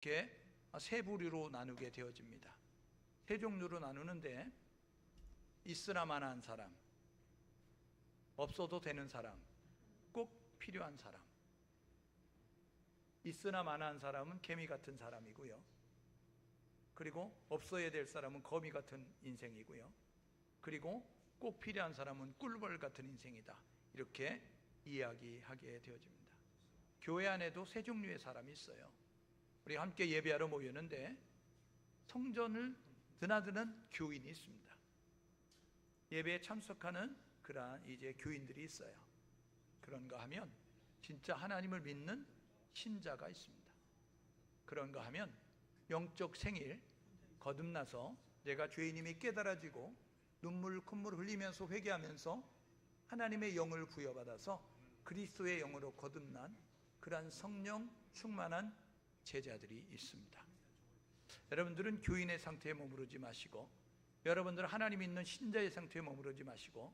이렇게 세 부류로 나누게 되어집니다. 세 종류로 나누는데, 있으나 마나한 사람, 없어도 되는 사람, 꼭 필요한 사람. 있으나 마나한 사람은 개미 같은 사람이고요, 그리고 없어야 될 사람은 거미 같은 인생이고요, 그리고 꼭 필요한 사람은 꿀벌 같은 인생이다, 이렇게 이야기하게 되어집니다. 교회 안에도 세 종류의 사람이 있어요. 우리 함께 예배하러 모였는데 성전을 드나드는 교인이 있습니다. 예배에 참석하는 그러한 이제 교인들이 있어요. 그런가 하면 진짜 하나님을 믿는 신자가 있습니다. 그런가 하면 영적 생일 거듭나서 내가 죄인임이 깨달아지고 눈물 콧물 흘리면서 회개하면서 하나님의 영을 부여받아서 그리스도의 영으로 거듭난 그러한 성령 충만한 제자들이 있습니다. 여러분들은 교인의 상태에 머무르지 마시고, 여러분들은 하나님 있는 신자의 상태에 머무르지 마시고,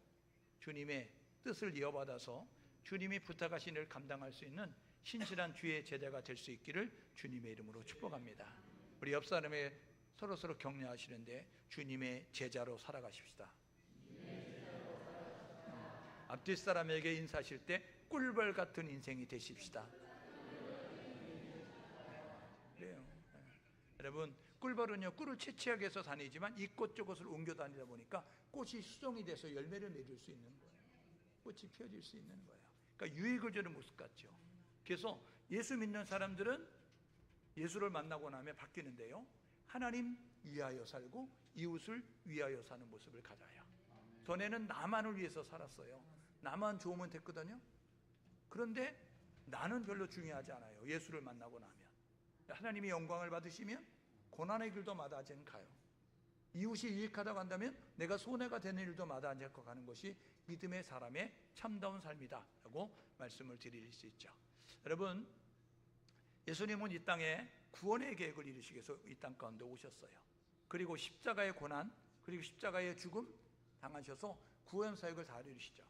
주님의 뜻을 이어받아서 주님이 부탁하신 일을 감당할 수 있는 신실한 주의 제자가 될 수 있기를 주님의 이름으로 축복합니다. 우리 옆 사람에 서로 격려하시는데, 주님의 제자로 살아가십시다. 앞뒤 사람에게 인사하실 때 꿀벌 같은 인생이 되십시다. 그래요. 여러분, 꿀벌은요, 꿀을 채취하기 위해서 다니지만 이곳저곳을 옮겨 다니다 보니까 꽃이 수정이 돼서 열매를 맺을 수 있는 거예요. 꽃이 피어질 수 있는 거예요. 그러니까 유익을 주는 모습 같죠. 그래서 예수 믿는 사람들은 예수를 만나고 나면 바뀌는데요, 하나님 위하여 살고 이웃을 위하여 사는 모습을 가져요. 전에는 나만을 위해서 살았어요. 나만 좋으면 됐거든요. 그런데 나는 별로 중요하지 않아요. 예수를 만나고 나면 하나님의 영광을 받으시면 고난의 길도 마다하지 않고 가요. 이웃이 유익하다고 한다면 내가 손해가 되는 일도 마다하지 않고 가는 것이 믿음의 사람의 참다운 삶이다 라고 말씀을 드릴 수 있죠. 여러분, 예수님은 이 땅에 구원의 계획을 이루시기 위해서 이 땅 가운데 오셨어요. 그리고 십자가의 고난, 그리고 십자가의 죽음 당하셔서 구원 사역을 다 이루시죠.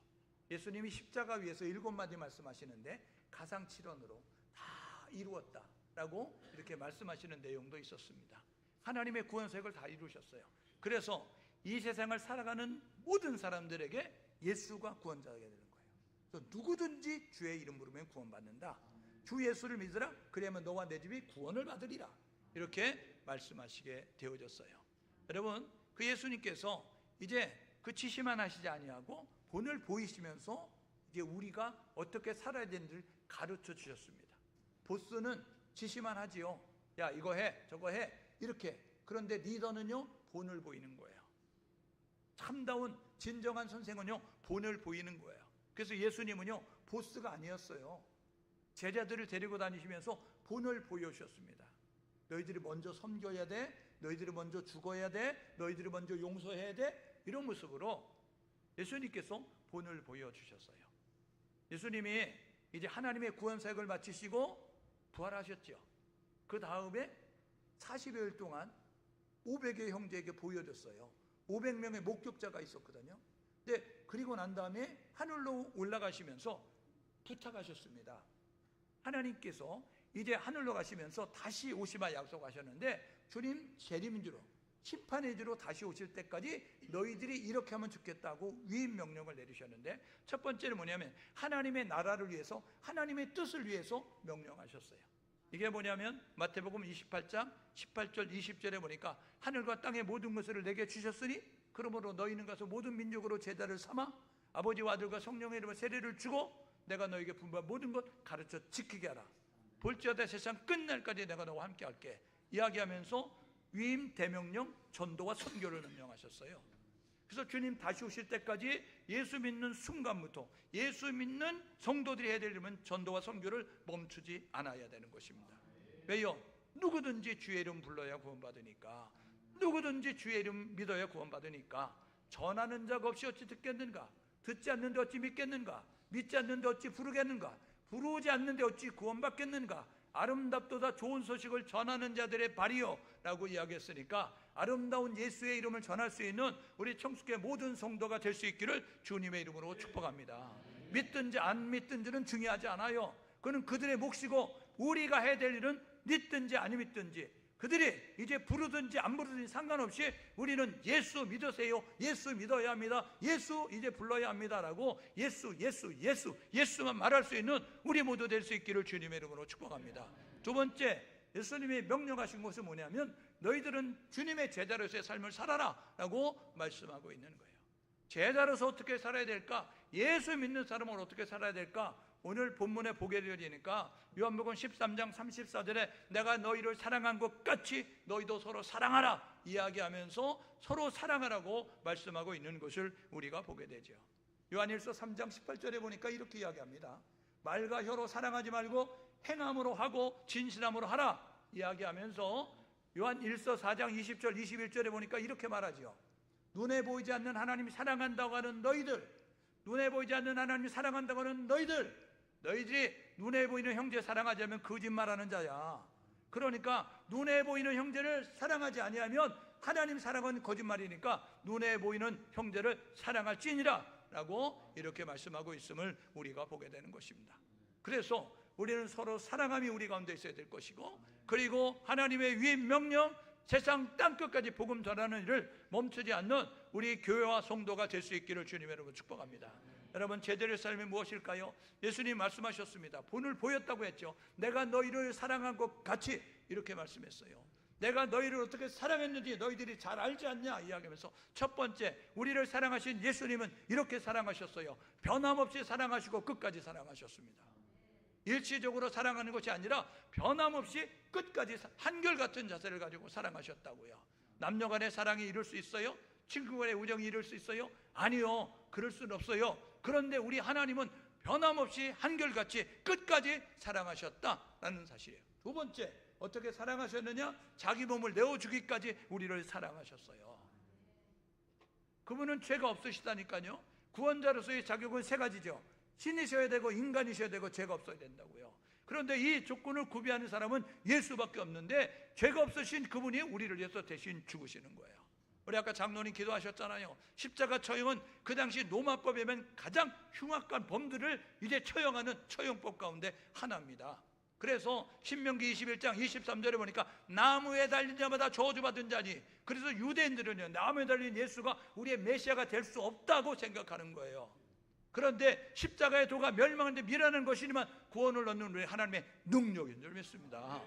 예수님이 십자가 위에서 7마디 말씀하시는데 가상칠언으로 다 이루었다 라고 이렇게 말씀하시는 내용도 있었습니다. 하나님의 구원 사역을 다 이루셨어요. 그래서 이 세상을 살아가는 모든 사람들에게 예수가 구원자가 되는 거예요. 그래서 누구든지 주의 이름 부르면 구원받는다. 주 예수를 믿으라, 그러면 너와 내 집이 구원을 받으리라, 이렇게 말씀하시게 되어졌어요. 여러분, 그 예수님께서 이제 그 지시만 하시지 아니하고 본을 보이시면서 이제 우리가 어떻게 살아야 되는지를 가르쳐 주셨습니다. 보스는 지시만 하지요. 야, 이거 해, 저거 해, 이렇게. 그런데 리더는요, 본을 보이는 거예요. 참다운 진정한 선생은요, 본을 보이는 거예요. 그래서 예수님은요, 보스가 아니었어요. 제자들을 데리고 다니시면서 본을 보여주셨습니다. 너희들이 먼저 섬겨야 돼, 너희들이 먼저 죽어야 돼, 너희들이 먼저 용서해야 돼, 이런 모습으로 예수님께서 본을 보여주셨어요. 예수님이 이제 하나님의 구원 사역을 마치시고 부활하셨죠. 그 다음에 40여일 동안 500의 형제에게 보여줬어요. 500명의 목격자가 있었거든요. 근데 그리고 난 다음에 하늘로 올라가시면서 부탁하셨습니다. 하나님께서 이제 하늘로 가시면서 다시 오시마 약속하셨는데, 주님 재림주로, 심판의 주로 다시 오실 때까지 너희들이 이렇게 하면 좋겠다고 위임 명령을 내리셨는데, 첫 번째는 뭐냐면 하나님의 나라를 위해서, 하나님의 뜻을 위해서 명령하셨어요. 이게 뭐냐면 마태복음 28장 18절 20절에 보니까 하늘과 땅의 모든 것을 내게 주셨으니 그러므로 너희는 가서 모든 민족으로 제자를 삼아 아버지와 아들과 성령의 이름으로 세례를 주고 내가 너에게 분부한 모든 것 가르쳐 지키게 하라. 볼지어다 세상 끝날까지 내가 너와 함께 할게. 이야기하면서 위임 대명령 전도와 선교를 명령하셨어요. 그래서 주님 다시 오실 때까지 예수 믿는 순간부터 예수 믿는 성도들이 해야 될 일은 전도와 선교를 멈추지 않아야 되는 것입니다. 왜요? 누구든지 주의 이름 불러야 구원받으니까, 누구든지 주의 이름 믿어야 구원받으니까. 전하는 자가 없이 어찌 듣겠는가? 듣지 않는데 어찌 믿겠는가? 믿지 않는데 어찌 부르겠는가? 부르지 않는데 어찌 구원받겠는가? 아름답도다 좋은 소식을 전하는 자들의 발이요 라고 이야기했으니까, 아름다운 예수의 이름을 전할 수 있는 우리 청숙의 모든 성도가 될 수 있기를 주님의 이름으로 축복합니다. 믿든지 안 믿든지는 중요하지 않아요. 그는 그들의 몫이고, 우리가 해야 될 일은 믿든지 안 믿든지, 그들이 이제 부르든지 안 부르든지 상관없이 우리는 예수 믿으세요, 예수 믿어야 합니다, 예수 이제 불러야 합니다라고 예수만 말할 수 있는 우리 모두 될 수 있기를 주님의 이름으로 축복합니다. 두 번째, 예수님이 명령하신 것은 뭐냐면 너희들은 주님의 제자로서의 삶을 살아라 라고 말씀하고 있는 거예요. 제자로서 어떻게 살아야 될까? 예수 믿는 사람은 어떻게 살아야 될까? 오늘 본문에 보게 되어지니까 요한복음 13장 34절에 내가 너희를 사랑한 것 같이 너희도 서로 사랑하라 이야기하면서 서로 사랑하라고 말씀하고 있는 것을 우리가 보게 되죠. 요한일서 3장 18절에 보니까 이렇게 이야기합니다. 말과 혀로 사랑하지 말고 행함으로 하고 진실함으로 하라 이야기하면서 요한일서 4장 20절 21절에 보니까 이렇게 말하죠. 눈에 보이지 않는 하나님이 사랑한다고 하는 너희들, 눈에 보이지 않는 하나님이 사랑한다고 하는 너희들이 눈에 보이는 형제 사랑하지 않으면 거짓말하는 자야. 그러니까 눈에 보이는 형제를 사랑하지 아니하면 하나님 사랑은 거짓말이니까 눈에 보이는 형제를 사랑할지니라 라고 이렇게 말씀하고 있음을 우리가 보게 되는 것입니다. 그래서 우리는 서로 사랑함이 우리 가운데 있어야 될 것이고, 그리고 하나님의 위임 명령, 세상 땅끝까지 복음 전하는 일을 멈추지 않는 우리 교회와 성도가 될 수 있기를 주님의 이름으로 축복합니다. 여러분, 제자의 삶이 무엇일까요? 예수님 말씀하셨습니다. 본을 보였다고 했죠. 내가 너희를 사랑한 것 같이 이렇게 말씀했어요. 내가 너희를 어떻게 사랑했는지 너희들이 잘 알지 않냐 이야기하면서, 첫 번째, 우리를 사랑하신 예수님은 이렇게 사랑하셨어요. 변함없이 사랑하시고 끝까지 사랑하셨습니다. 일시적으로 사랑하는 것이 아니라 변함없이 끝까지 한결같은 자세를 가지고 사랑하셨다고요. 남녀 간의 사랑이 이룰 수 있어요? 친구 간의 우정이 이룰 수 있어요? 아니요, 그럴 수는 없어요. 그런데 우리 하나님은 변함없이 한결같이 끝까지 사랑하셨다라는 사실이에요. 두 번째, 어떻게 사랑하셨느냐? 자기 몸을 내어주기까지 우리를 사랑하셨어요. 그분은 죄가 없으시다니까요. 구원자로서의 자격은 세 가지죠. 신이셔야 되고 인간이셔야 되고 죄가 없어야 된다고요. 그런데 이 조건을 구비하는 사람은 예수밖에 없는데, 죄가 없으신 그분이 우리를 위해서 대신 죽으시는 거예요. 우리 아까 장로님 기도하셨잖아요. 십자가 처형은 그 당시 로마법에면 가장 흉악한 범들을 이제 처형하는 처형법 가운데 하나입니다. 그래서 신명기 21장 23절에 보니까 나무에 달린 자마다 저주받은 자니, 그래서 유대인들은요, 나무에 달린 예수가 우리의 메시아가 될 수 없다고 생각하는 거예요. 그런데 십자가의 도가 멸망하는데 미라는 것이지만 구원을 얻는 우리 하나님의 능력인 줄 믿습니다.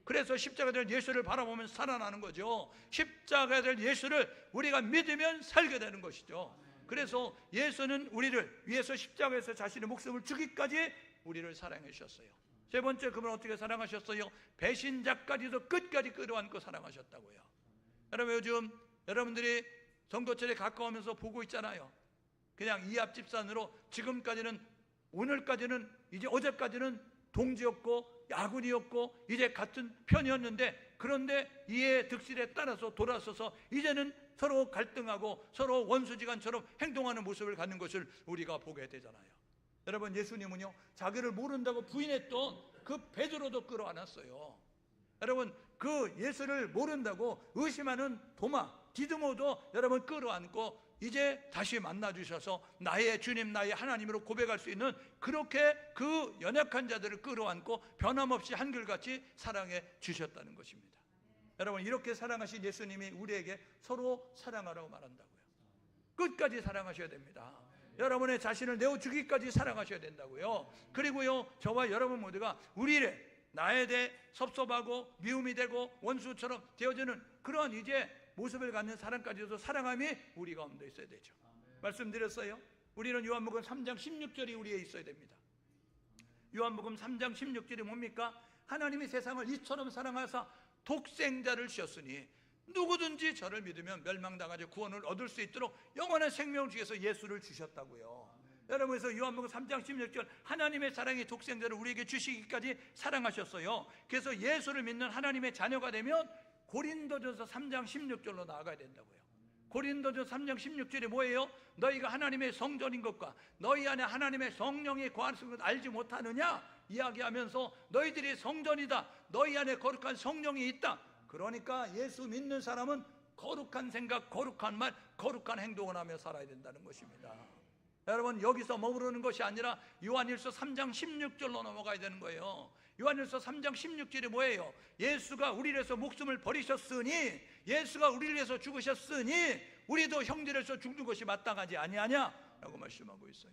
그래서 십자가에 될 예수를 바라보면 살아나는 거죠. 십자가에 될 예수를 우리가 믿으면 살게 되는 것이죠. 그래서 예수는 우리를 위해서 십자가에서 자신의 목숨을 주기까지 우리를 사랑해 주셨어요. 세 번째, 그분은 어떻게 사랑하셨어요? 배신자까지도 끝까지 끌어안고 사랑하셨다고요. 여러분, 요즘 여러분들이 선거철에 가까우면서 보고 있잖아요. 그냥 이 앞집산으로 지금까지는, 오늘까지는, 이제 어제까지는 동지였고 야군이었고 이제 같은 편이었는데, 그런데 이해 득실에 따라서 돌아서서 이제는 서로 갈등하고 서로 원수지간처럼 행동하는 모습을 갖는 것을 우리가 보게 되잖아요. 여러분, 예수님은요, 자기를 모른다고 부인했던 그 베드로도 끌어안았어요. 여러분, 그 예수를 모른다고 의심하는 도마, 디드모도 여러분 끌어안고 이제 다시 만나주셔서 나의 주님, 나의 하나님으로 고백할 수 있는, 그렇게 그 연약한 자들을 끌어안고 변함없이 한결같이 사랑해 주셨다는 것입니다. 여러분, 이렇게 사랑하신 예수님이 우리에게 서로 사랑하라고 말한다고요. 끝까지 사랑하셔야 됩니다. 여러분의 자신을 내어주기까지 사랑하셔야 된다고요. 그리고요, 저와 여러분 모두가 우리를 나에 대해 섭섭하고 미움이 되고 원수처럼 되어지는 그런 이제 모습을 갖는 사람까지도 사랑함이 우리 가운데 있어야 되죠. 말씀드렸어요. 우리는 요한복음 3장 16절이 우리에 있어야 됩니다. 요한복음 3장 16절이 뭡니까? 하나님이 세상을 이처럼 사랑하사 독생자를 주셨으니 누구든지 저를 믿으면 멸망당하지 구원을 얻을 수 있도록 영원한 생명을 주셔서 예수를 주셨다고요. 여러분에서 요한복음 3장 16절, 하나님의 사랑이 독생자를 우리에게 주시기까지 사랑하셨어요. 그래서 예수를 믿는 하나님의 자녀가 되면 고린도전서 3장 16절로 나아가야 된다고요. 고린도전서 3장 16절이 뭐예요? 너희가 하나님의 성전인 것과 너희 안에 하나님의 성령이 거하는 것을 알지 못하느냐 이야기하면서, 너희들이 성전이다, 너희 안에 거룩한 성령이 있다. 그러니까 예수 믿는 사람은 거룩한 생각, 거룩한 말, 거룩한 행동을 하며 살아야 된다는 것입니다. 여러분, 여기서 머무르는 것이 아니라 요한일서 3장 16절로 넘어가야 되는 거예요. 요한일서 3장 16절에 뭐예요? 예수가 우리를 위해서 목숨을 버리셨으니, 예수가 우리를 위해서 죽으셨으니 우리도 형제를 위해서 죽는 것이 마땅하지 아니하냐? 라고 말씀하고 있어요.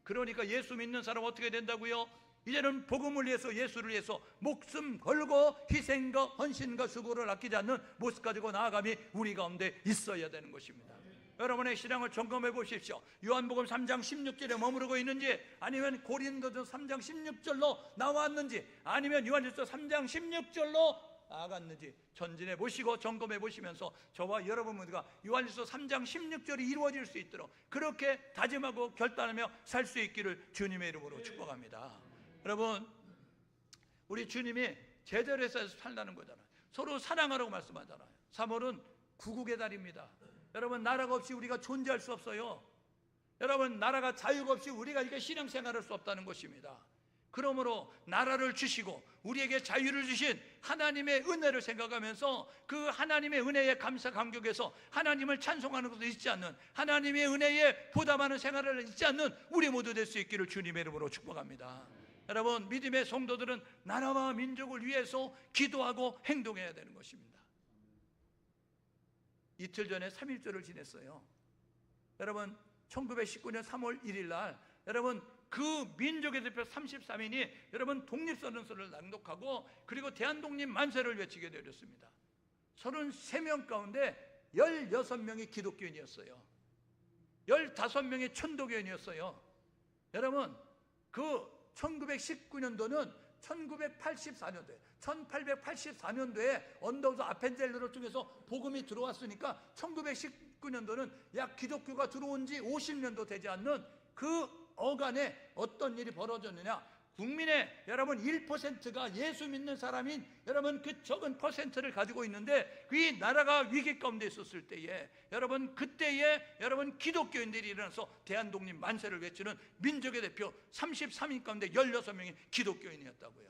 그러니까 예수 믿는 사람 어떻게 된다고요? 이제는 복음을 위해서, 예수를 위해서 목숨 걸고 희생과 헌신과 수고를 아끼지 않는 모습 가지고 나아감이 우리 가운데 있어야 되는 것입니다. 여러분의 신앙을 점검해 보십시오. 요한복음 3장 16절에 머무르고 있는지, 아니면 고린도전 3장 16절로 나왔는지, 아니면 요한일서 3장 16절로 나아갔는지 전진해 보시고 점검해 보시면서 저와 여러분 모두가 요한일서 3장 16절이 이루어질 수 있도록 그렇게 다짐하고 결단하며 살 수 있기를 주님의 이름으로 축복합니다. 여러분, 우리 주님이 제자로 해서 살라는 거잖아요. 서로 사랑하라고 말씀하잖아요. 3월은 구국의 달입니다. 여러분, 나라가 없이 우리가 존재할 수 없어요. 여러분, 나라가 자유가 없이 우리가 이렇게 신앙생활할 수 없다는 것입니다. 그러므로 나라를 주시고 우리에게 자유를 주신 하나님의 은혜를 생각하면서 그 하나님의 은혜에 감사 감격해서 하나님을 찬송하는 것도 잊지 않는, 하나님의 은혜에 보답하는 생활을 잊지 않는 우리 모두 될 수 있기를 주님의 이름으로 축복합니다. 여러분, 믿음의 성도들은 나라와 민족을 위해서 기도하고 행동해야 되는 것입니다. 이틀 전에 3.1절을 지냈어요. 여러분, 1919년 3월 1일 날 여러분, 그 민족의 대표 33인이 여러분 독립선언서를 낭독하고 그리고 대한독립 만세를 외치게 되었습니다. 33명 가운데 16명이 기독교인이었어요. 15명이 천도교인이었어요. 여러분, 그 1919년도는 1984년도에 1884년도에 언더우드 아펜젤러를 통해서 복음이 들어왔으니까 1919년도는 약 기독교가 들어온 지 50년도 되지 않는 그 어간에 어떤 일이 벌어졌느냐? 국민의 여러분 1%가 예수 믿는 사람인 여러분 그 적은 퍼센트를 가지고 있는데 이 나라가 위기 가운데 있었을 때에 여러분 그때에 여러분 기독교인들이 일어나서 대한독립 만세를 외치는 민족의 대표 33인 가운데 16명이 기독교인이었다고요.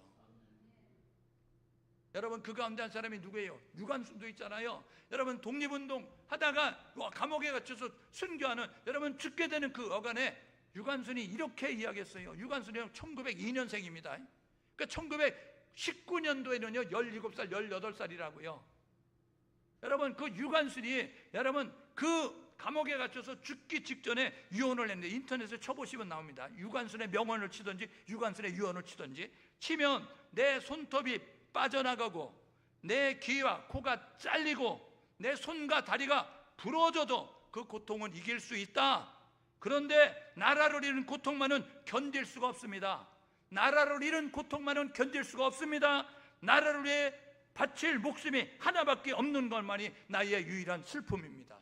여러분, 그 가운데 한 사람이 누구예요? 유관순도 있잖아요. 여러분, 독립운동 하다가 감옥에 갇혀서 순교하는 여러분 죽게 되는 그 어간에 유관순이 이렇게 이야기했어요. 유관순이 1902년생입니다. 그러니까 1919년도에는요 17살, 18살이라고요. 여러분, 그 유관순이 여러분 그 감옥에 갇혀서 죽기 직전에 유언을 했는데 인터넷에 쳐보시면 나옵니다. 유관순의 명언을 치든지 유관순의 유언을 치든지 치면 내 손톱이 빠져나가고 내 귀와 코가 잘리고 내 손과 다리가 부러져도 그 고통은 이길 수 있다. 그런데 나라를 잃은 고통만은 견딜 수가 없습니다. 나라를 잃은 고통만은 견딜 수가 없습니다. 나라를 위해 바칠 목숨이 하나밖에 없는 것만이 나의 유일한 슬픔입니다.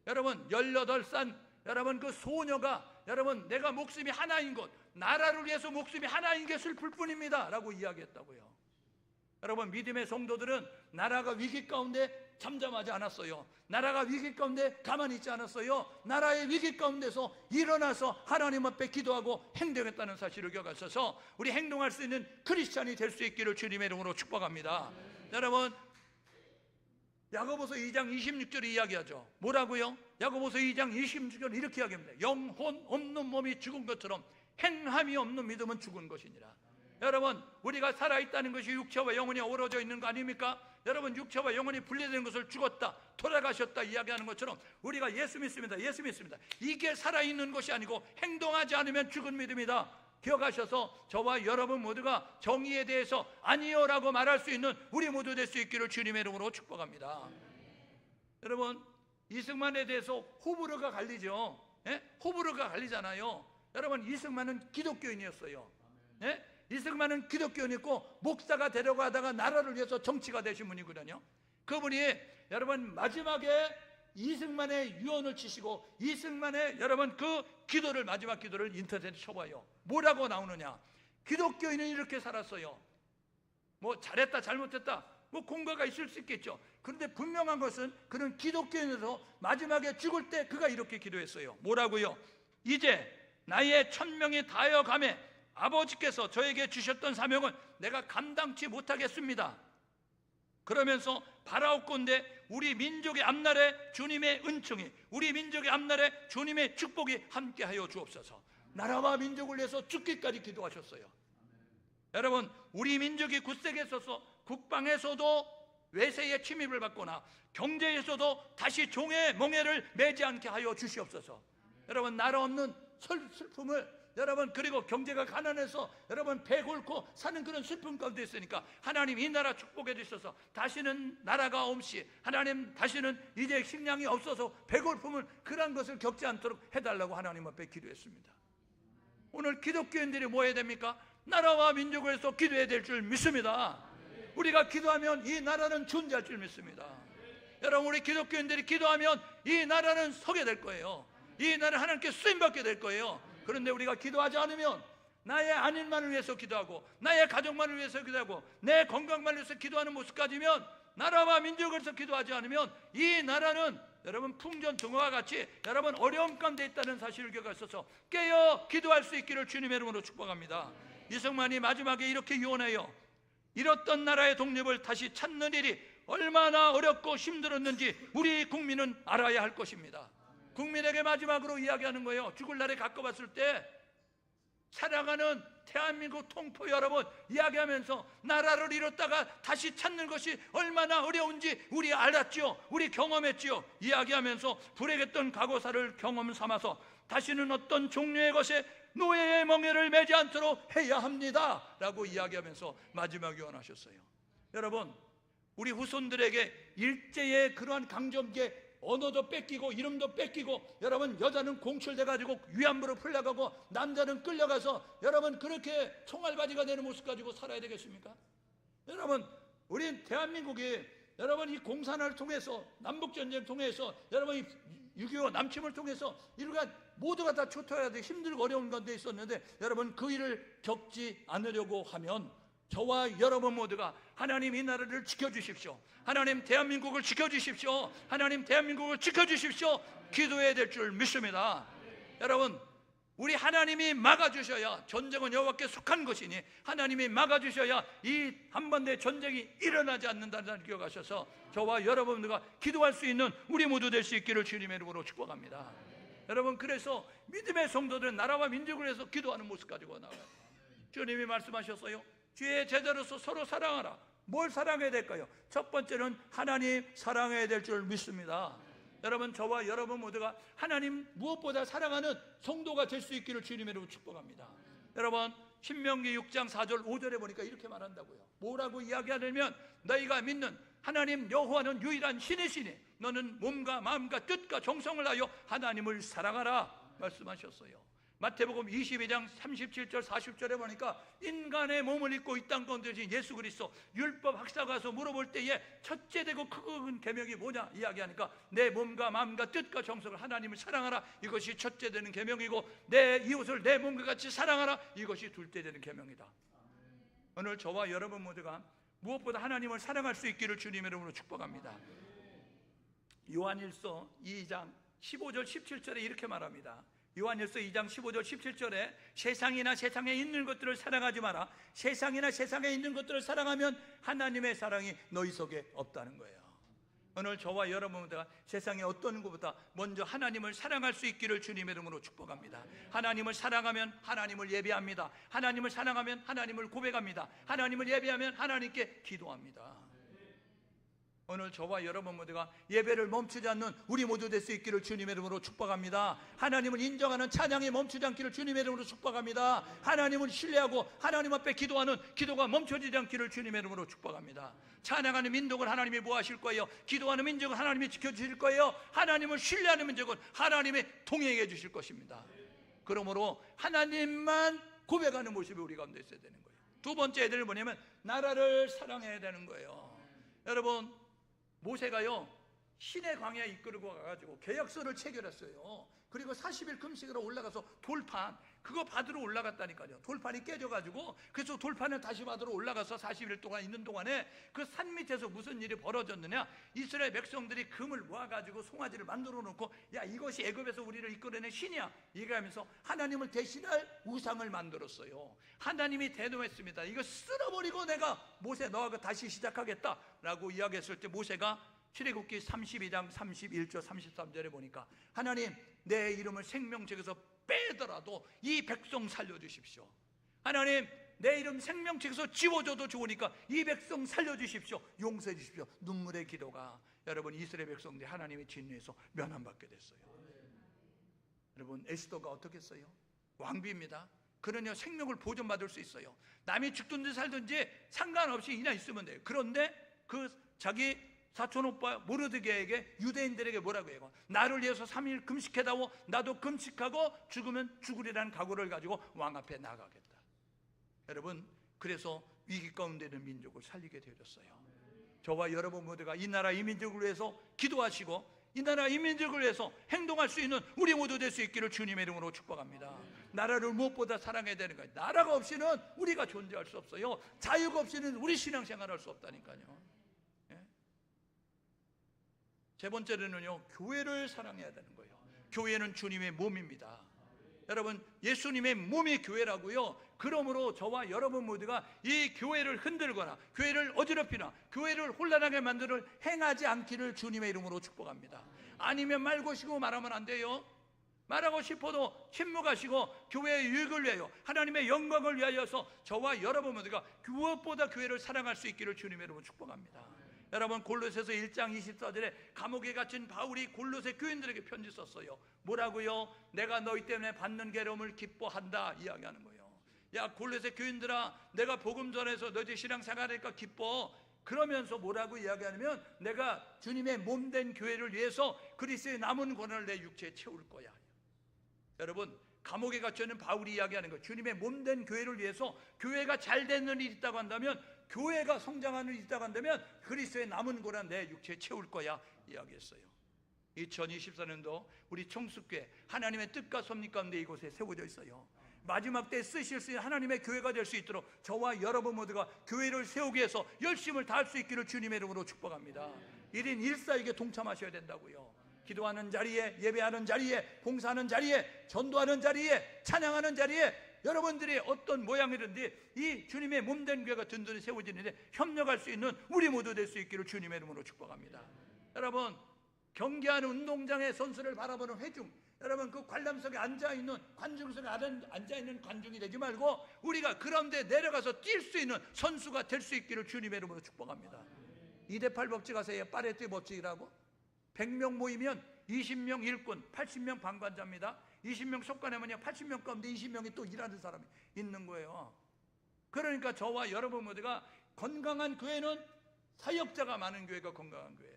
여러분, 18살 여러분 그 소녀가 여러분 내가 목숨이 하나인 것, 나라를 위해서 목숨이 하나인 게 슬플 뿐입니다 라고 이야기했다고요. 여러분, 믿음의 성도들은 나라가 위기 가운데 잠잠하지 않았어요. 나라가 위기 가운데 가만히 있지 않았어요. 나라의 위기 가운데서 일어나서 하나님 앞에 기도하고 행동했다는 사실을 기억하셔서 우리 행동할 수 있는 크리스찬이 될 수 있기를 주님의 이름으로 축복합니다. 여러분, 야고보서 2장 26절이 이야기하죠. 뭐라고요? 야고보서 2장 26절 이렇게 이야기합니다. 영혼 없는 몸이 죽은 것처럼 행함이 없는 믿음은 죽은 것이니라. 여러분, 우리가 살아있다는 것이 육체와 영혼이 어우러져 있는 거 아닙니까? 여러분, 육체와 영혼이 분리된 것을 죽었다, 돌아가셨다 이야기하는 것처럼 우리가 예수 믿습니다. 예수 믿습니다. 이게 살아있는 것이 아니고 행동하지 않으면 죽은 믿음이다. 기억하셔서 저와 여러분 모두가 정의에 대해서 아니요라고 말할 수 있는 우리 모두 될 수 있기를 주님의 이름으로 축복합니다. 여러분, 이승만에 대해서 호불호가 갈리죠. 예? 호불호가 갈리잖아요. 여러분, 이승만은 기독교인이었어요. 예? 이승만은 기독교인이고 목사가 되려고 하다가 나라를 위해서 정치가 되신 분이거든요. 그분이 여러분 마지막에 이승만의 유언을 치시고 이승만의 여러분 그 기도를, 마지막 기도를 인터넷에 쳐봐요. 뭐라고 나오느냐? 기독교인은 이렇게 살았어요. 뭐 잘했다 잘못했다 뭐 공과가 있을 수 있겠죠. 그런데 분명한 것은 그는 기독교인으로서 마지막에 죽을 때 그가 이렇게 기도했어요. 뭐라고요? 이제 나의 천명이 다하여 가매 아버지께서 저에게 주셨던 사명은 내가 감당치 못하겠습니다. 그러면서 바라옵건대 우리 민족의 앞날에 주님의 은총이, 우리 민족의 앞날에 주님의 축복이 함께하여 주옵소서. 나라와 민족을 위해서 죽기까지 기도하셨어요. 여러분, 우리 민족이 굳세게 서서 국방에서도 외세의 침입을 받거나 경제에서도 다시 종의 멍에를 매지 않게 하여 주시옵소서. 여러분, 나라 없는 슬픔을, 여러분, 그리고 경제가 가난해서 여러분 배 곪고 사는 그런 슬픔 가운데 있으니까 하나님 이 나라 축복해 주셔서 다시는 나라가 없이, 하나님 다시는 이제 식량이 없어서 배고픔을, 그런 것을 겪지 않도록 해달라고 하나님 앞에 기도했습니다. 오늘 기독교인들이 뭐 해야 됩니까? 나라와 민족을 위해서 기도해야 될 줄 믿습니다. 우리가 기도하면 이 나라는 존재할 줄 믿습니다. 여러분, 우리 기독교인들이 기도하면 이 나라는 서게 될 거예요. 이 나라는 하나님께 쓰임받게 될 거예요. 그런데 우리가 기도하지 않으면, 나의 안일만을 위해서 기도하고 나의 가족만을 위해서 기도하고 내 건강만을 위해서 기도하는 모습까지면, 나라와 민족을 위해서 기도하지 않으면 이 나라는 여러분 풍전등화와 같이 여러분 어려움 가운데 있다는 사실을 기억하셔서 깨어 기도할 수 있기를 주님의 이름으로 축복합니다. 이승만이 마지막에 이렇게 유언해요. 잃었던 나라의 독립을 다시 찾는 일이 얼마나 어렵고 힘들었는지 우리 국민은 알아야 할 것입니다. 국민에게 마지막으로 이야기하는 거예요. 죽을 날에 가까웠을 때 살아가는 대한민국 통포 여러분 이야기하면서, 나라를 잃었다가 다시 찾는 것이 얼마나 어려운지 우리 알았지요. 우리 경험했지요. 이야기하면서 불행했던 과거사를 경험 삼아서 다시는 어떤 종류의 것에 노예의 멍에를 매지 않도록 해야 합니다 라고 이야기하면서 마지막 유언하셨어요. 여러분, 우리 후손들에게 일제의 그러한 강점기에 언어도 뺏기고 이름도 뺏기고, 여러분 여자는 공출돼 가지고 위안부로 풀려가고 남자는 끌려가서 여러분 그렇게 총알바지가 되는 모습 가지고 살아야 되겠습니까? 여러분, 우리 대한민국이 여러분 이 공산화를 통해서, 남북전쟁 통해서, 여러분 이 6.25 남침을 통해서 이러한 모두가 다 초토해야 돼 힘들고 어려운 건데 있었는데, 여러분 그 일을 겪지 않으려고 하면 저와 여러분 모두가 하나님 이 나라를 지켜주십시오. 하나님 대한민국을 지켜주십시오. 하나님 대한민국을 지켜주십시오. 기도해야 될 줄 믿습니다. 여러분, 우리 하나님이 막아주셔야, 전쟁은 여호와께 속한 것이니 하나님이 막아주셔야 이 한반도의 전쟁이 일어나지 않는다는 사실을 기억하셔서 저와 여러분들과 기도할 수 있는 우리 모두 될 수 있기를 주님의 이름으로 축복합니다. 여러분, 그래서 믿음의 성도들은 나라와 민족을 위해서 기도하는 모습 가지고 나와요. 주님이 말씀하셨어요. 주의 제자로서 서로 사랑하라. 뭘 사랑해야 될까요? 첫 번째는 하나님 사랑해야 될 줄 믿습니다. 여러분, 저와 여러분 모두가 하나님 무엇보다 사랑하는 성도가 될 수 있기를 주님의 이름으로 축복합니다. 여러분, 신명기 6장 4절 5절에 보니까 이렇게 말한다고요. 뭐라고 이야기하냐면, 너희가 믿는 하나님 여호와는 유일한 신이시니 너는 몸과 마음과 뜻과 정성을 다하여 하나님을 사랑하라 말씀하셨어요. 마태복음 22장 37절 40절에 보니까 인간의 몸을 입고 이 땅 가운데 계신 예수 그리스도 율법 학사가 와서 물어볼 때에 첫째 되고 큰 계명이 뭐냐 이야기하니까, 내 몸과 마음과 뜻과 정성을 하나님을 사랑하라, 이것이 첫째 되는 계명이고 내 이웃을 내 몸과 같이 사랑하라, 이것이 둘째 되는 계명이다. 오늘 저와 여러분 모두가 무엇보다 하나님을 사랑할 수 있기를 주님의 이름으로 축복합니다. 요한일서 2장 15절 17절에 이렇게 말합니다. 요한일서 2장 15절 17절에 세상이나 세상에 있는 것들을 사랑하지 마라. 세상이나 세상에 있는 것들을 사랑하면 하나님의 사랑이 너희 속에 없다는 거예요. 오늘 저와 여러분보다 세상의 어떤 것보다 먼저 하나님을 사랑할 수 있기를 주님의 이름으로 축복합니다. 하나님을 사랑하면 하나님을 예배합니다. 하나님을 사랑하면 하나님을 고백합니다. 하나님을 예배하면 하나님께 기도합니다. 오늘 저와 여러분 모두가 예배를 멈추지 않는 우리 모두 될 수 있기를 주님의 이름으로 축복합니다. 하나님을 인정하는 찬양이 멈추지 않기를 주님의 이름으로 축복합니다. 하나님을 신뢰하고 하나님 앞에 기도하는 기도가 멈춰지지 않기를 주님의 이름으로 축복합니다. 찬양하는 민족은 하나님이 보호하실 거예요. 기도하는 민족은 하나님이 지켜주실 거예요. 하나님을 신뢰하는 민족은 하나님이 동행해 주실 것입니다. 그러므로 하나님만 고백하는 모습이 우리 가운데 있어야 되는 거예요. 두 번째 애들을 뭐냐면 나라를 사랑해야 되는 거예요. 여러분, 모세가요 시내 광야에 이끌고 가가지고 계약서를 체결했어요. 그리고 40일 금식으로 올라가서 돌판 그거 받으러 올라갔다니까요. 돌판이 깨져가지고, 그래서 돌판을 다시 받으러 올라가서 40일 동안 있는 동안에 그 산 밑에서 무슨 일이 벌어졌느냐, 이스라엘 백성들이 금을 모아가지고 송아지를 만들어 놓고, 야 이것이 애굽에서 우리를 이끌어낸 신이야 얘기하면서 하나님을 대신할 우상을 만들었어요. 하나님이 대노했습니다. 이거 쓸어버리고 내가 모세 너하고 다시 시작하겠다 라고 이야기했을 때, 모세가 출애굽기 32장 31절 33절에 보니까, 하나님 내 이름을 생명책에서 빼더라도 이 백성 살려주십시오. 하나님 내 이름 생명책에서 지워줘도 좋으니까 이 백성 살려주십시오, 용서해 주십시오. 눈물의 기도가 여러분 이스라엘 백성들이 하나님의 진노에서 면함받게 됐어요. 여러분 에스더가 어떻게 했어요? 왕비입니다. 그러냐 생명을 보존받을 수 있어요. 남이 죽든지 살든지 상관없이 그냥 있으면 돼요. 그런데 그 자기 사촌오빠 모르드게에게 유대인들에게 뭐라고 해요? 나를 위해서 3일 금식해다오. 나도 금식하고 죽으면 죽으리라는 각오를 가지고 왕 앞에 나가겠다. 여러분 그래서 위기 가운데 있는 민족을 살리게 되어졌어요. 저와 여러분 모두가 이 나라 이 민족을 위해서 기도하시고 이 나라 이 민족을 위해서 행동할 수 있는 우리 모두 될 수 있기를 주님의 이름으로 축복합니다. 나라를 무엇보다 사랑해야 되는 거예요. 나라가 없이는 우리가 존재할 수 없어요. 자유가 없이는 우리 신앙생활 할 수 없다니까요. 예? 세 번째로는요, 교회를 사랑해야 되는 거예요. 교회는 주님의 몸입니다. 여러분 예수님의 몸이 교회라고요. 그러므로 저와 여러분 모두가 이 교회를 흔들거나 교회를 어지럽히나 교회를 혼란하게 만들어 행하지 않기를 주님의 이름으로 축복합니다. 아니면 말고시고 말하면 안 돼요. 말하고 싶어도 침묵하시고 교회의 유익을 위하여 하나님의 영광을 위하여서 저와 여러분 모두가 무엇보다 교회를 사랑할 수 있기를 주님의 이름으로 축복합니다. 여러분 골로새서 1장 24절에 감옥에 갇힌 바울이 골로새 교인들에게 편지 썼어요. 뭐라고요? 내가 너희 때문에 받는 괴로움을 기뻐한다 이야기하는 거예요. 야 골로새 교인들아, 내가 복음 전해서 너희들 신앙생활하니까 기뻐. 그러면서 뭐라고 이야기하냐면 내가 주님의 몸된 교회를 위해서 그리스도의 남은 권한을 내 육체에 채울 거야. 여러분 감옥에 갇혀있는 바울이 이야기하는 거예요. 주님의 몸된 교회를 위해서 교회가 잘 되는 일이 있다고 한다면, 교회가 성장하는 일이 있다고 한다면 그리스도의 남은 고난 내 육체에 채울 거야 이야기했어요. 2024년도 우리 청숙교회 하나님의 뜻과 섭리 가운데 이곳에 세워져 있어요. 마지막 때 쓰실 수 있는 하나님의 교회가 될 수 있도록 저와 여러분 모두가 교회를 세우기 위해서 열심을 다할 수 있기를 주님의 이름으로 축복합니다. 1인 1사에게 동참하셔야 된다고요. 기도하는 자리에, 예배하는 자리에, 봉사하는 자리에, 전도하는 자리에, 찬양하는 자리에 여러분들이 어떤 모양이든지 이 주님의 몸된 교회가 든든히 세워지는데 협력할 수 있는 우리 모두 될 수 있기를 주님의 이름으로 축복합니다. 여러분 경기하는 운동장의 선수를 바라보는 회중, 여러분 그 관람석에 앉아있는 관중석에 앉아있는 관중이 되지 말고 우리가 그런데 내려가서 뛸 수 있는 선수가 될 수 있기를 주님의 이름으로 축복합니다. 2대8 법칙 아세요? 파레토의 법칙이라고. 100명 모이면 20명 일꾼, 80명 방관자입니다. 20명 속간하면요 80명 가운데 20명이 또 일하는 사람이 있는 거예요. 그러니까 저와 여러분 모두가 건강한 교회는 사역자가 많은 교회가 건강한 교회예요.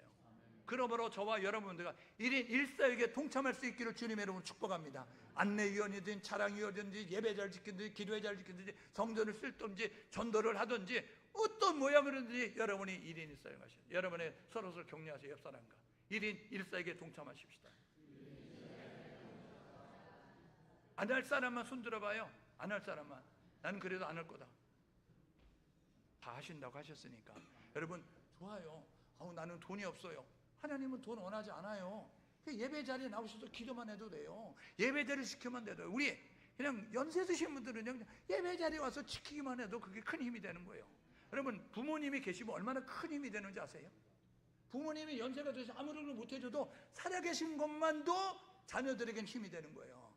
그러므로 저와 여러분 모두가 1인 1사역에 동참할 수 있기를 주님의 이름으로 축복합니다. 안내위원이든 차량위원이든지 예배 잘 지키든지 기도회 잘 지키든지 성전을 쓸든지 전도를 하든지 어떤 모양으로든지 여러분이 1인 1사역 하셔야 돼요. 여러분의 서로서로 격려하세요. 옆 사람과 1인 1사역에 동참하십시다. 안 할 사람만 손 들어봐요. 안 할 사람만. 나는 그래도 안 할 거다. 다 하신다고 하셨으니까 여러분 좋아요. 나는 돈이 없어요. 하나님은 돈 원하지 않아요. 예배 자리에 나오셔서 기도만 해도 돼요. 예배 자리 지키면 돼요. 우리 그냥 연세 드신 분들은 그냥 예배 자리에 와서 지키기만 해도 그게 큰 힘이 되는 거예요. 여러분 부모님이 계시면 얼마나 큰 힘이 되는지 아세요? 부모님이 연세가 돼서 아무런 걸 못해줘도 살아계신 것만도 자녀들에겐 힘이 되는 거예요.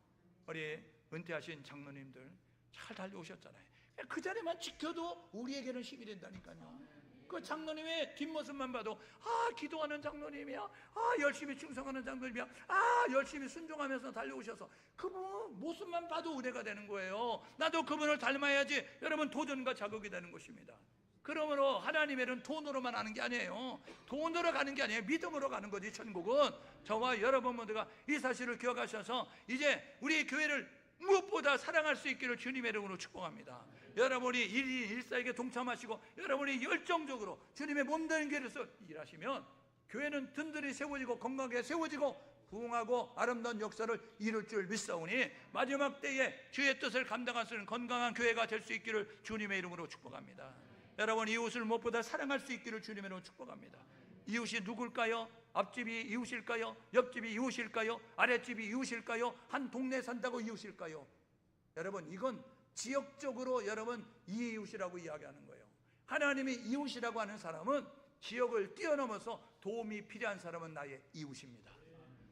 우리 은퇴하신 장로님들 잘 달려오셨잖아요. 그 자리만 지켜도 우리에게는 힘이 된다니까요. 그 장로님의 뒷모습만 봐도 기도하는 장로님이야, 열심히 충성하는 장로님이야, 열심히 순종하면서 달려오셔서 그분 모습만 봐도 은혜가 되는 거예요. 나도 그분을 닮아야지. 여러분 도전과 자극이 되는 것입니다. 그러므로 하나님의 일은 돈으로만 하는 게 아니에요. 돈으로 가는 게 아니에요. 믿음으로 가는 거지. 천국은 저와 여러분 모두가 이 사실을 기억하셔서 이제 우리 교회를 무엇보다 사랑할 수 있기를 주님의 이름으로 축복합니다. 여러분이 1인 1사에게 동참하시고 여러분이 열정적으로 주님의 몸되는 교회에서 일하시면 교회는 든든히 세워지고 건강하게 세워지고 부흥하고 아름다운 역사를 이룰 줄 믿사오니 마지막 때에 주의 뜻을 감당할 수 있는 건강한 교회가 될 수 있기를 주님의 이름으로 축복합니다. 여러분 이웃을 무엇보다 사랑할 수 있기를 주님의 이름으로 축복합니다. 이웃이 누굴까요? 앞집이 이웃일까요? 옆집이 이웃일까요? 아랫집이 이웃일까요? 한 동네에 산다고 이웃일까요? 여러분 이건 지역적으로 여러분 이웃이라고 이야기하는 거예요. 하나님이 이웃이라고 하는 사람은 지역을 뛰어넘어서 도움이 필요한 사람은 나의 이웃입니다.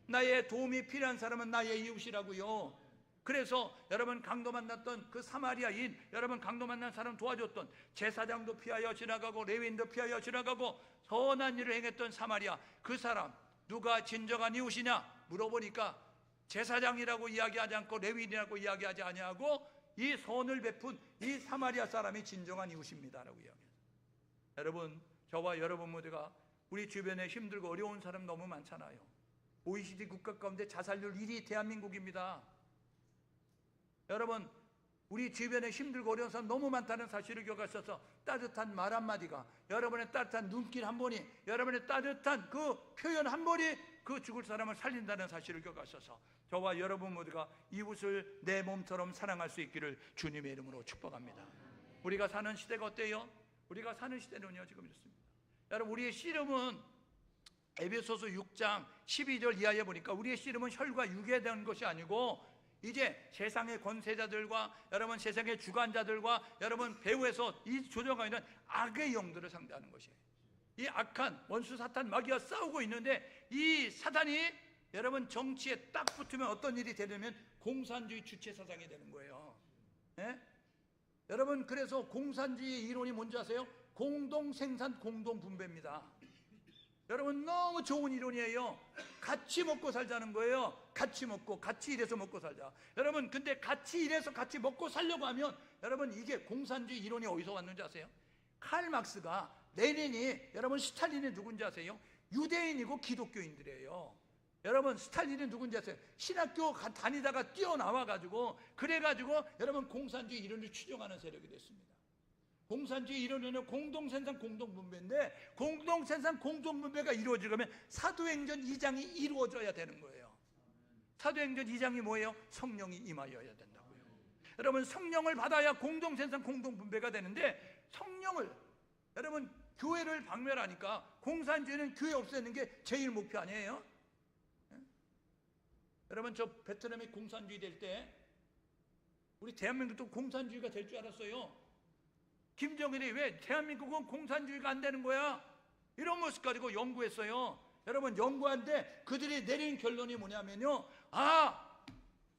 나의 도움이 필요한 사람은 나의 이웃이라고요. 그래서 여러분 강도 만났던 그 사마리아인, 여러분 강도 만난 사람 도와줬던 제사장도 피하여 지나가고 레위인도 피하여 지나가고 선한 일을 행했던 사마리아, 그 사람 누가 진정한 이웃이냐 물어보니까 제사장이라고 이야기하지 않고 레위인이라고 이야기하지 아니하고 이 선을 베푼 이 사마리아 사람이 진정한 이웃입니다라고 이야기해요. 여러분, 저와 여러분 모두가 우리 주변에 힘들고 어려운 사람 너무 많잖아요. OECD 국가 가운데 자살률 1위 대한민국입니다. 여러분, 우리 주변에 힘들고 어려운 사람 너무 많다는 사실을 기억하셔서 따뜻한 말 한마디가, 여러분의 따뜻한 눈길 한 번이, 여러분의 따뜻한 그 표현 한 번이 그 죽을 사람을 살린다는 사실을 기억하셔서 저와 여러분 모두가 이웃을 내 몸처럼 사랑할 수 있기를 주님의 이름으로 축복합니다. 우리가 사는 시대가 어때요? 우리가 사는 시대는요 지금 이렇습니다. 여러분, 우리의 씨름은 에베소서 6장 12절 이하에 보니까 우리의 씨름은 혈과 육에 대한 것이 아니고 이제 세상의 권세자들과 여러분 세상의 주관자들과 여러분 배후에서 이 조정하고 있는 악의 영들을 상대하는 것이에요. 이 악한 원수 사탄 마귀와 싸우고 있는데 이 사단이 여러분 정치에 딱 붙으면 어떤 일이 되려면 공산주의 주체 사상이 되는 거예요. 예? 여러분, 그래서 공산주의 이론이 뭔지 아세요? 공동생산 공동분배입니다. 여러분, 너무 좋은 이론이에요. 같이 먹고 살자는 거예요. 같이 먹고, 같이 일해서 먹고 살자. 여러분, 근데 같이 일해서 같이 먹고 살려고 하면 여러분, 이게 공산주의 이론이 어디서 왔는지 아세요? 칼 막스가, 레닌이, 여러분 스탈린이 누군지 아세요? 유대인이고 기독교인들이에요. 여러분, 스탈린이 누군지 아세요? 신학교 다니다가 뛰어나와가지고 그래가지고 여러분 공산주의 이론을 추종하는 세력이 됐습니다. 공산주의 이론은 공동생산 공동분배인데, 공동생산 공동분배가 이루어지려면 사도행전 2장이 이루어져야 되는 거예요. 사도행전 2장이 뭐예요? 성령이 임하여야 된다고요. 여러분, 성령을 받아야 공동생산 공동분배가 되는데, 성령을, 여러분 교회를 박멸하니까 공산주의는 교회 없애는 게 제일 목표 아니에요? 여러분, 저 베트남이 공산주의 될 때 우리 대한민국도 공산주의가 될 줄 알았어요. 김정일이 왜 대한민국은 공산주의가 안 되는 거야? 이런 모습 가지고 연구했어요. 여러분, 연구한데 그들이 내린 결론이 뭐냐면요,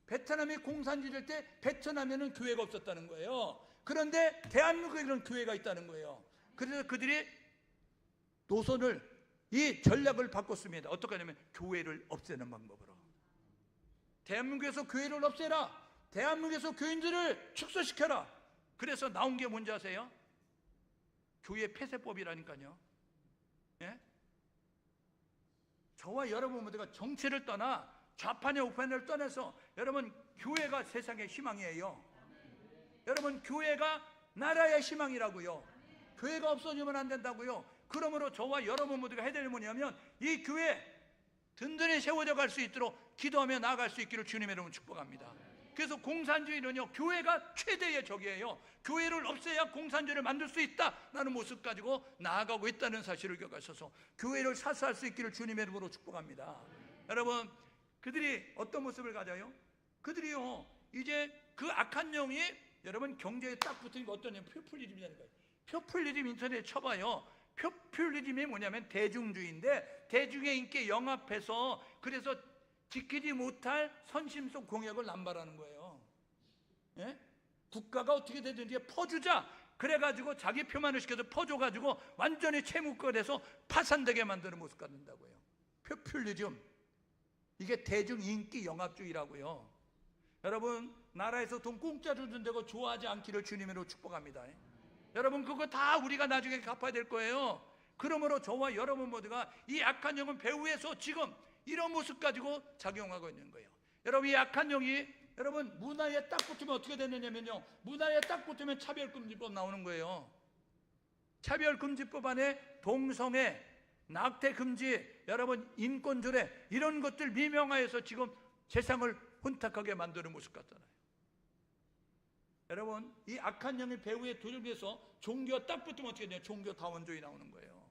베트남이 공산주의 될 때 베트남에는 교회가 없었다는 거예요. 그런데 대한민국에는 교회가 있다는 거예요. 그래서 그들이 노선을, 이 전략을 바꿨습니다. 어떻게 하냐면 교회를 없애는 방법으로. 대한민국에서 교회를 없애라. 대한민국에서 교인들을 축소시켜라. 그래서 나온 게 뭔지 아세요? 교회 폐쇄법이라니까요. 예? 저와 여러분 모두가 정치를 떠나 좌판의 우판을 떠나서 여러분 교회가 세상의 희망이에요. 여러분, 교회가 나라의 희망이라고요. 교회가 없어지면 안 된다고요. 그러므로 저와 여러분 모두가 해야 될 뭐냐면 이 교회 든든히 세워져 갈 수 있도록 기도하며 나아갈 수 있기를 주님의 이름으로 축복합니다. 그래서 공산주의는요, 교회가 최대의 적이에요. 교회를 없애야 공산주의를 만들 수 있다라는 모습 가지고 나아가고 있다는 사실을 기억하셔서 교회를 사수할 수 있기를 주님의 이름으로 축복합니다. 여러분, 그들이 어떤 모습을 가져요? 그들이요, 이제 그 악한 영이 여러분 경제에 딱 붙으니까 어떤 영, 표퓰리즘이라는 거예요. 표퓰리즘 인터넷에 쳐봐요. 표퓰리즘이 뭐냐면 대중주의인데, 대중의 인기에 영합해서 그래서 지키지 못할 선심성 공약을 남발하는 거예요. 예? 국가가 어떻게 되든지 퍼주자. 그래가지고 자기 표만을 시켜서 퍼줘가지고 완전히 채무가 돼서 파산되게 만드는 모습 갖는다고요. 표퓰리즘. 이게 대중인기 영합주의라고요. 여러분, 나라에서 돈 공짜로 준다고 좋아하지 않기를 주님으로 축복합니다. 여러분, 그거 다 우리가 나중에 갚아야 될 거예요. 그러므로 저와 여러분 모두가 이 악한 영은 배후에서 지금 이런 모습 가지고 작용하고 있는 거예요. 여러분, 이 악한 영이 여러분 문화에 딱 붙으면 어떻게 되느냐면요, 문화에 딱 붙으면 차별금지법 나오는 거예요. 차별금지법 안에 동성애, 낙태금지, 여러분 인권조례, 이런 것들 미명하여서 지금 세상을 혼탁하게 만드는 모습 같잖아요. 여러분, 이 악한 영의 배후에 도전해서 종교가 딱 붙으면 어떻게 되냐? 종교다원주의 나오는 거예요.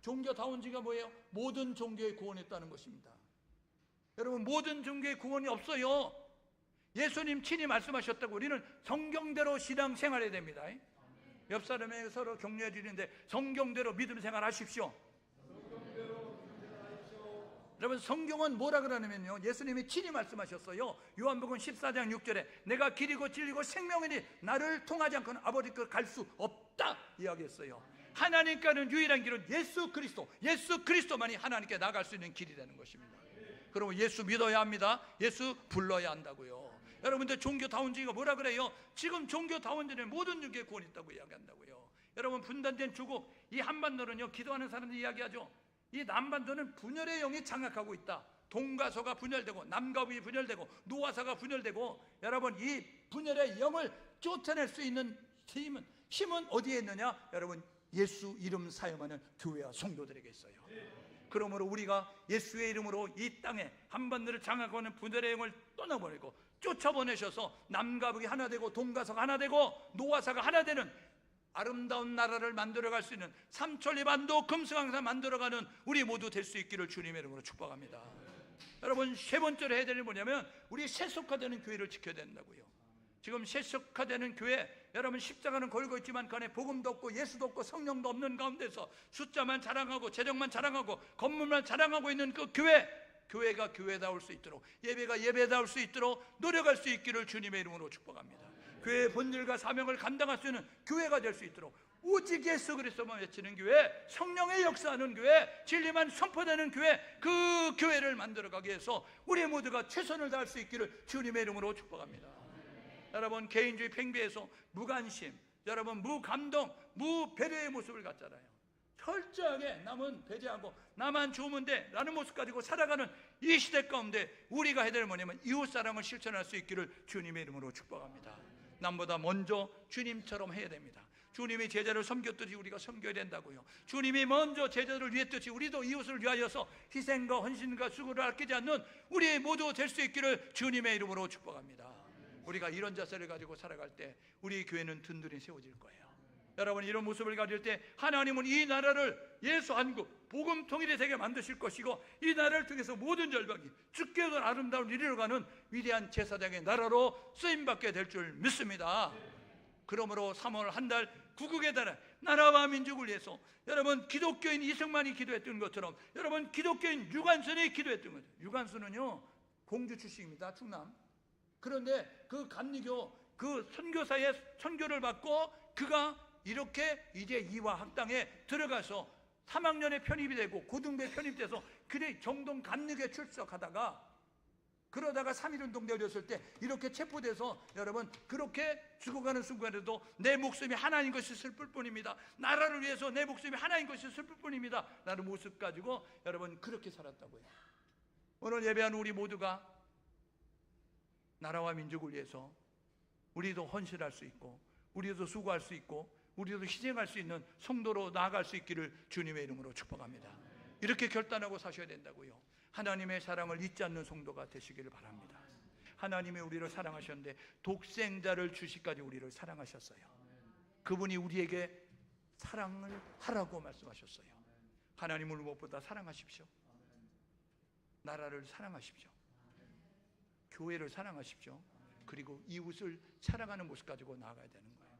종교다원주의가 뭐예요? 모든 종교의 구원했다는 것입니다. 여러분, 모든 종교의 구원이 없어요. 예수님 친히 말씀하셨다고 우리는 성경대로 신앙 생활해야 됩니다. 옆 사람에게 서로 격려해 주는데 성경대로 믿음 생활하십시오. 여러분, 성경은 뭐라 그러냐면요, 예수님이 친히 말씀하셨어요. 요한복음 14장 6절에 내가 길이고 진리고 생명이니 나를 통하지 않고는 아버지께 갈 수 없다 이야기했어요. 하나님께는 유일한 길은 예수 그리스도만이 하나님께 나갈 수 있는 길이라는 것입니다. 그러면 예수 믿어야 합니다. 예수 불러야 한다고요. 여러분들 종교다원주의가 뭐라 그래요? 지금 종교다원주의는 모든 종교에 구원이 있다고 이야기한다고요. 여러분, 분단된 주국, 이 한반도는요, 기도하는 사람들이 이야기하죠. 이 남반도는 분열의 영이 장악하고 있다. 동가서가 분열되고 남과 북이 분열되고 노아사가 분열되고, 여러분, 이 분열의 영을 쫓아낼 수 있는 힘은 어디에 있느냐? 여러분, 예수 이름 사용하는 교회와 성도들에게 있어요. 그러므로 우리가 예수의 이름으로 이 땅에 한반도를 장악하고 있는 분열의 영을 떠나보내고 쫓아보내셔서 남과 북이 하나 되고 동가서가 하나 되고 노아사가 하나 되는 아름다운 나라를 만들어갈 수 있는 삼천리반도 금수강산 만들어가는 우리 모두 될 수 있기를 주님의 이름으로 축복합니다. 여러분, 세 번째로 해야 될 일은 뭐냐면 우리 세속화되는 교회를 지켜야 된다고요. 지금 세속화되는 교회, 여러분, 십자가는 걸고 있지만 그 안에 복음도 없고 예수도 없고 성령도 없는 가운데서 숫자만 자랑하고 재정만 자랑하고 건물만 자랑하고 있는 그 교회가 교회다울 수 있도록, 예배가 예배다울 수 있도록 노력할 수 있기를 주님의 이름으로 축복합니다. 교회의 본질과 사명을 감당할 수 있는 교회가 될 수 있도록, 오직 예수 그리스도만 외치는 교회, 성령의 역사하는 교회, 진리만 선포되는 교회, 그 교회를 만들어가기 위해서 우리 모두가 최선을 다할 수 있기를 주님의 이름으로 축복합니다. 여러분, 개인주의 팽배해서 무관심, 여러분, 무감동, 무배려의 모습을 갖잖아요. 철저하게 남은 배제하고 나만 좋으면 돼 라는 모습 가지고 살아가는 이 시대 가운데 우리가 해야 될 뭐냐면 이웃사랑을 실천할 수 있기를 주님의 이름으로 축복합니다. 남보다 먼저 주님처럼 해야 됩니다. 주님이 제자를 섬겼듯이 우리가 섬겨야 된다고요. 주님이 먼저 제자들을 위했듯이 우리도 이웃을 위하여서 희생과 헌신과 수고를 아끼지 않는 우리 모두 될 수 있기를 주님의 이름으로 축복합니다. 우리가 이런 자세를 가지고 살아갈 때 우리 교회는 든든히 세워질 거예요. 여러분, 이런 모습을 가질 때 하나님은 이 나라를 예수 한국 복음 통일의 세계 만드실 것이고, 이 나라를 통해서 모든 절박이 주께서 아름다운 이리로 가는 위대한 제사장의 나라로 쓰임받게 될 줄 믿습니다. 그러므로 3월 한 달 구국의 나라와 민족을 위해서, 여러분, 기독교인 이승만이 기도했던 것처럼, 여러분, 기독교인 유관순이 기도했던 거죠. 유관순은요, 공주 출신입니다. 충남. 그런데 그 감리교 그 선교사의 선교를 받고 그가 이렇게 이제 이화 학당에 들어가서 3학년에 편입이 되고 고등부에 편입돼서 그래 정동 감리교에 출석하다가, 그러다가 3.1운동 열렸을 때 이렇게 체포돼서, 여러분, 그렇게 죽어가는 순간에도 내 목숨이 하나인 것이 슬플 뿐입니다. 나라를 위해서 내 목숨이 하나인 것이 슬플 뿐입니다 라는 모습 가지고 여러분 그렇게 살았다고요. 오늘 예배하는 우리 모두가 나라와 민족을 위해서 우리도 헌신할 수 있고 우리도 수고할 수 있고 우리도 희생할 수 있는 성도로 나아갈 수 있기를 주님의 이름으로 축복합니다. 이렇게 결단하고 사셔야 된다고요. 하나님의 사랑을 잊지 않는 성도가 되시기를 바랍니다. 하나님이 우리를 사랑하셨는데 독생자를 주시까지 우리를 사랑하셨어요. 그분이 우리에게 사랑을 하라고 말씀하셨어요. 하나님을 무엇보다 사랑하십시오. 나라를 사랑하십시오. 교회를 사랑하십시오. 그리고 이웃을 사랑하는 모습 가지고 나아가야 되는 거예요.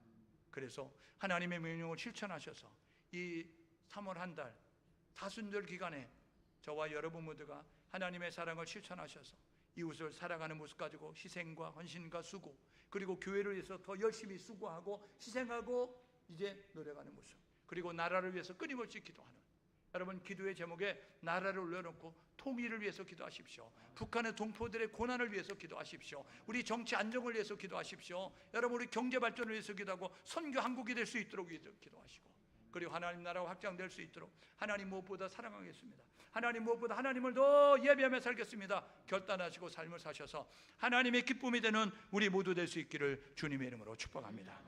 그래서 하나님의 명령을 실천하셔서 이 3월 한 달 다순절 기간에 저와 여러분 모두가 하나님의 사랑을 실천하셔서 이웃을 사랑하는 모습 가지고 희생과 헌신과 수고, 그리고 교회를 위해서 더 열심히 수고하고 희생하고 이제 노력하는 모습, 그리고 나라를 위해서 끊임없이 기도하는, 여러분, 기도의 제목에 나라를 올려놓고 통일을 위해서 기도하십시오. 북한의 동포들의 고난을 위해서 기도하십시오. 우리 정치 안정을 위해서 기도하십시오. 여러분, 우리 경제 발전을 위해서 기도하고 선교 한국이 될 수 있도록 기도하시고, 그리고 하나님 나라가 확장될 수 있도록 하나님 무엇보다 사랑하겠습니다. 하나님 무엇보다 하나님을 더 예배하며 살겠습니다. 결단하시고 삶을 사셔서 하나님의 기쁨이 되는 우리 모두 될 수 있기를 주님의 이름으로 축복합니다.